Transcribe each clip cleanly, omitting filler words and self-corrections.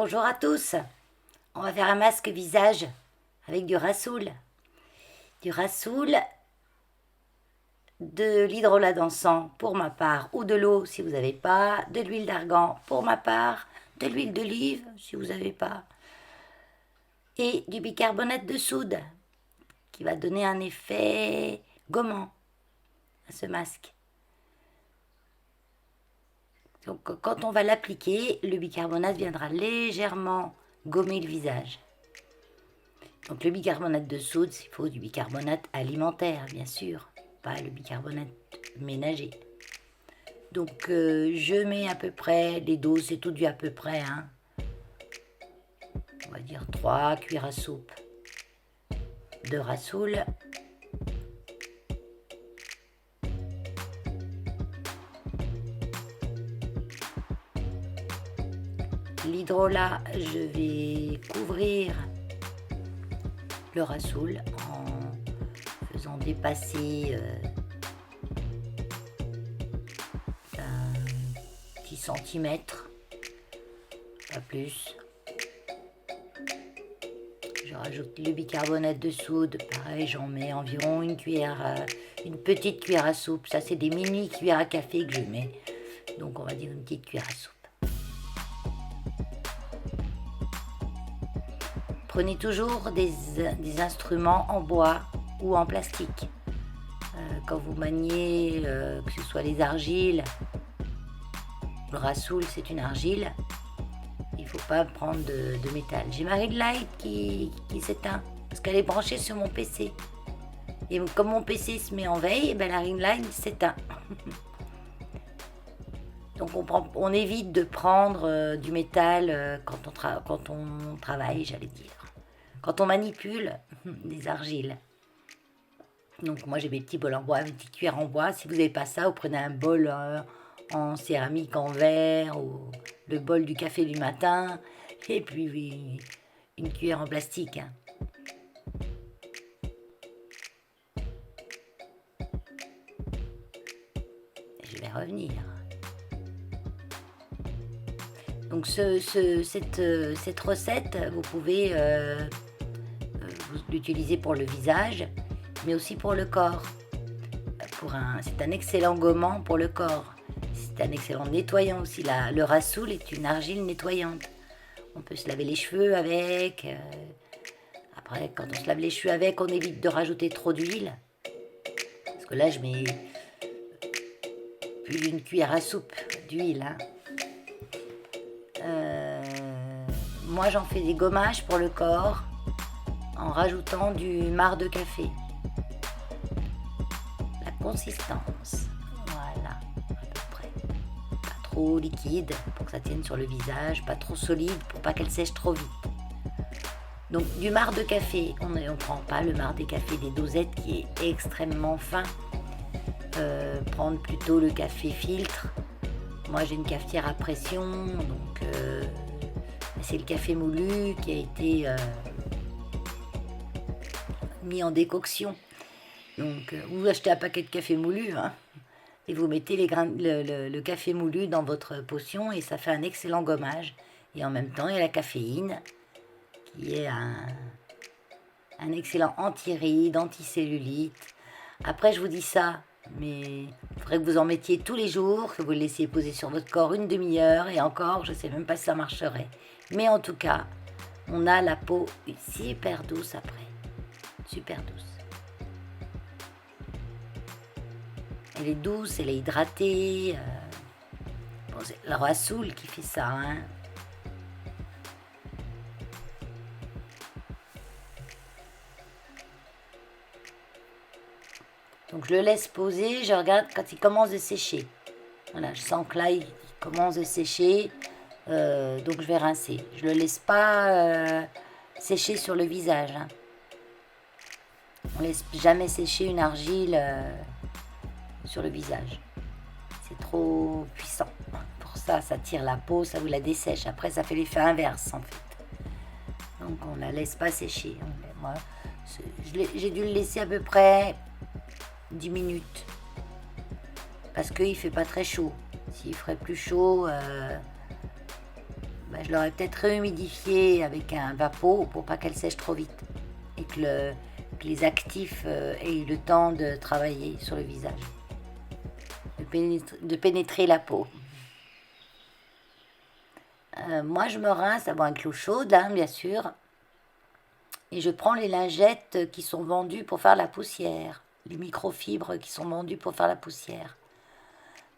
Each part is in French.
Bonjour à tous. On va faire un masque visage avec du rassoul. Du rassoul, de l'hydrolat d'encens pour ma part, ou de l'eau si vous n'avez pas, de l'huile d'argan pour ma part, de l'huile d'olive si vous n'avez pas, et du bicarbonate de soude qui va donner un effet gommant à ce masque. Donc quand on va l'appliquer, le bicarbonate viendra légèrement gommer le visage. Donc le bicarbonate de soude, il faut du bicarbonate alimentaire, bien sûr, pas le bicarbonate ménager. Donc je mets à peu près, les doses, c'est tout du à peu près, hein. On va dire 3 cuillères à soupe de rassoul. L'hydrolat, je vais couvrir le rassoul en faisant dépasser d'un petit centimètre, pas plus. Je rajoute le bicarbonate de soude, pareil, j'en mets environ une petite cuillère à soupe. Ça, c'est des mini cuillères à café que je mets, donc on va dire une petite cuillère à soupe. Prenez toujours des instruments en bois ou en plastique. Quand vous maniez, que ce soit les argiles, le rassoul c'est une argile, il ne faut pas prendre de métal. J'ai ma ring light qui s'éteint parce qu'elle est branchée sur mon PC. Et comme mon PC se met en veille, la ring light s'éteint. Donc on évite de prendre du métal quand on travaille, j'allais dire. Quand on manipule des argiles. Donc moi j'ai mes petits bols en bois, mes petites cuillères en bois. Si vous n'avez pas ça, vous prenez un bol en céramique, en verre, ou le bol du café du matin, et puis une cuillère en plastique. Je vais revenir. Donc cette recette, vous pouvez l'utiliser pour le visage, mais aussi pour le corps. C'est un excellent gommant pour le corps. C'est un excellent nettoyant aussi. Le rassoul est une argile nettoyante. On peut se laver les cheveux avec. Après, quand on se lave les cheveux avec, on évite de rajouter trop d'huile. Parce que là, je mets plus d'une cuillère à soupe d'huile. Hein. Moi, j'en fais des gommages pour le corps en rajoutant du marc de café. La consistance, voilà, à peu près. Pas trop liquide pour que ça tienne sur le visage, pas trop solide pour pas qu'elle sèche trop vite. Donc du marc de café, on ne prend pas le marc des cafés des dosettes qui est extrêmement fin. Prendre plutôt le café filtre. Moi j'ai une cafetière à pression, donc c'est le café moulu qui a été mis en décoction. Donc vous achetez un paquet de café moulu, hein, et vous mettez le café moulu dans votre potion et ça fait un excellent gommage. Et en même temps, il y a la caféine qui est un excellent anti-rides, anti-cellulite. Après, je vous dis ça, mais il faudrait que vous en mettiez tous les jours, que vous le laissiez poser sur votre corps une demi-heure, et encore, je ne sais même pas si ça marcherait. Mais en tout cas, on a la peau super douce après. Super douce. Elle est douce, elle est hydratée. Bon, c'est le rassoul qui fait ça, hein. Donc je le laisse poser, je regarde quand il commence à sécher. Voilà, je sens que là il commence à sécher, donc je vais rincer. Je le laisse pas sécher sur le visage. Hein. On laisse jamais sécher une argile sur le visage. C'est trop puissant. Pour ça, ça tire la peau, ça vous la dessèche. Après, ça fait l'effet inverse en fait. Donc on la laisse pas sécher. Moi, j'ai dû le laisser à peu près 10 minutes parce qu'il fait pas très chaud. S'il ferait plus chaud, je l'aurais peut-être réhumidifiée avec un vapeau pour pas qu'elle sèche trop vite et que les actifs aient le temps de travailler sur le visage, de pénétrer la peau. Moi, je me rince avec l'eau chaude, hein, bien sûr, et je prends les lingettes qui sont vendues pour faire la poussière, les microfibres qui sont vendues pour faire la poussière.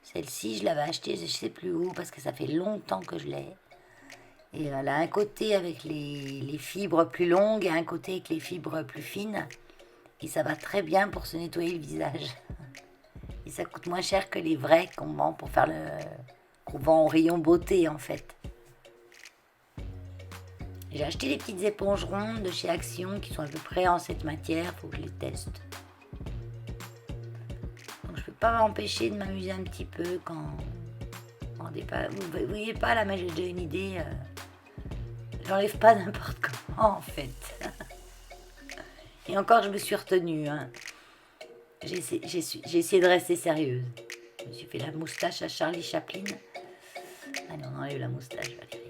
Celle-ci, je l'avais achetée, je ne sais plus où, parce que ça fait longtemps que je l'ai. Et elle a un côté avec les fibres plus longues et un côté avec les fibres plus fines. Et ça va très bien pour se nettoyer le visage. Et ça coûte moins cher que les vrais qu'on vend qu'on vend au rayon beauté, en fait. J'ai acheté des petites éponges rondes de chez Action qui sont à peu près en cette matière. Il faut que je les teste. Donc je peux pas m'empêcher de m'amuser un petit peu quand on dépasse. Vous voyez pas là, mais j'ai déjà une idée. J'enlève pas n'importe comment en fait. Et encore, je me suis retenue. Hein. J'ai essayé de rester sérieuse. Je me suis fait la moustache à Charlie Chaplin. Allez, on enlève la moustache, Valérie.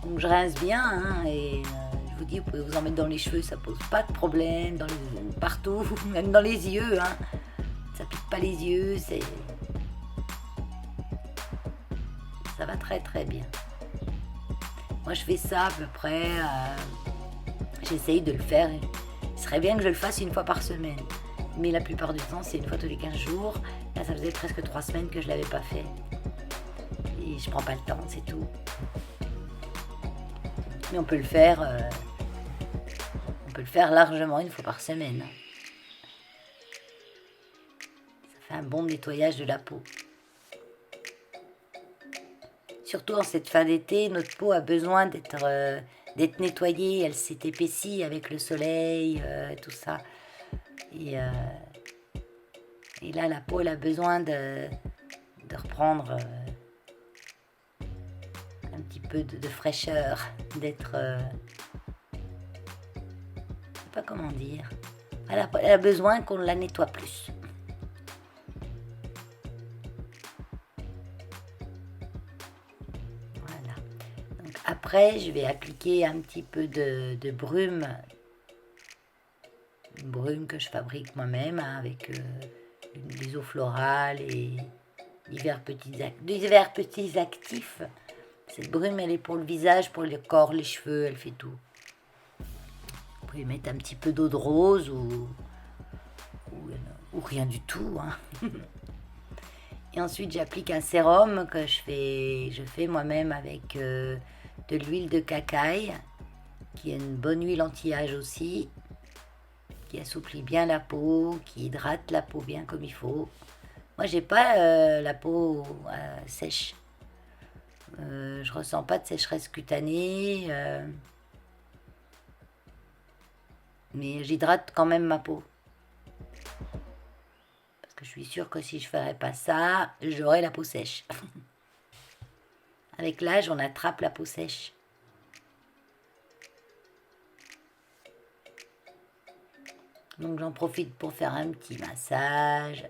Donc je rince bien, hein, et je vous dis, vous pouvez vous en mettre dans les cheveux, ça pose pas de problème, partout, même dans les yeux, hein. Ça pique pas les yeux, ça va très très bien. Moi je fais ça à peu près, j'essaye de le faire, il serait bien que je le fasse une fois par semaine, mais la plupart du temps c'est une fois tous les 15 jours, là ça faisait presque 3 semaines que je l'avais pas fait, et je prends pas le temps, c'est tout. Mais on peut le faire largement une fois par semaine. Ça fait un bon nettoyage de la peau. Surtout en cette fin d'été, notre peau a besoin d'être nettoyée. Elle s'est épaissie avec le soleil, tout ça. Et là, la peau, elle a besoin de reprendre un petit peu de fraîcheur, d'être... je sais pas comment dire. Elle a besoin qu'on la nettoie plus. Voilà. Donc après, je vais appliquer un petit peu de brume. Une brume que je fabrique moi-même, hein, avec des eaux florales et divers petits actifs. Cette brume, elle est pour le visage, pour le corps, les cheveux, elle fait tout. Vous pouvez mettre un petit peu d'eau de rose ou rien du tout. Hein. Et ensuite, j'applique un sérum que je fais moi-même avec de l'huile de cacaille, qui est une bonne huile anti-âge aussi, qui assouplit bien la peau, qui hydrate la peau bien comme il faut. Moi, j'ai pas la peau sèche. Je ressens pas de sécheresse cutanée, mais j'hydrate quand même ma peau. Parce que je suis sûre que si je ferais pas ça, j'aurais la peau sèche. Avec l'âge, on attrape la peau sèche. Donc j'en profite pour faire un petit massage.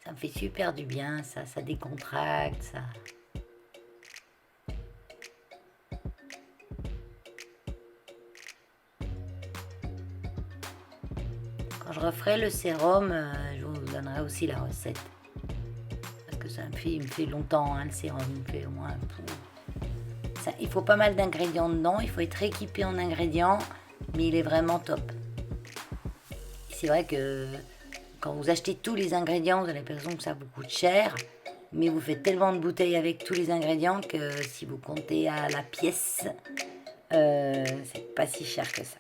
Ça me fait super du bien, ça décontracte, ça. Quand je referai le sérum, je vous donnerai aussi la recette. Parce que il me fait longtemps, hein, le sérum, il me fait au moins... il faut pas mal d'ingrédients dedans, il faut être équipé en ingrédients, mais il est vraiment top. C'est vrai que quand vous achetez tous les ingrédients, vous avez l'impression que ça vous coûte cher, mais vous faites tellement de bouteilles avec tous les ingrédients que si vous comptez à la pièce, c'est pas si cher que ça.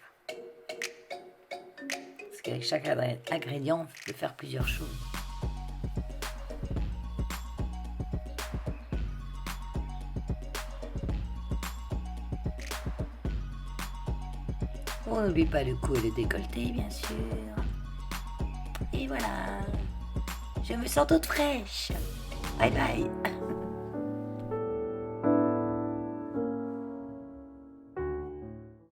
Parce qu'avec chaque ingrédient, on peut faire plusieurs choses. On n'oublie pas le cou et le décolleté, bien sûr. Et voilà. Je me sens toute fraîche. Bye bye.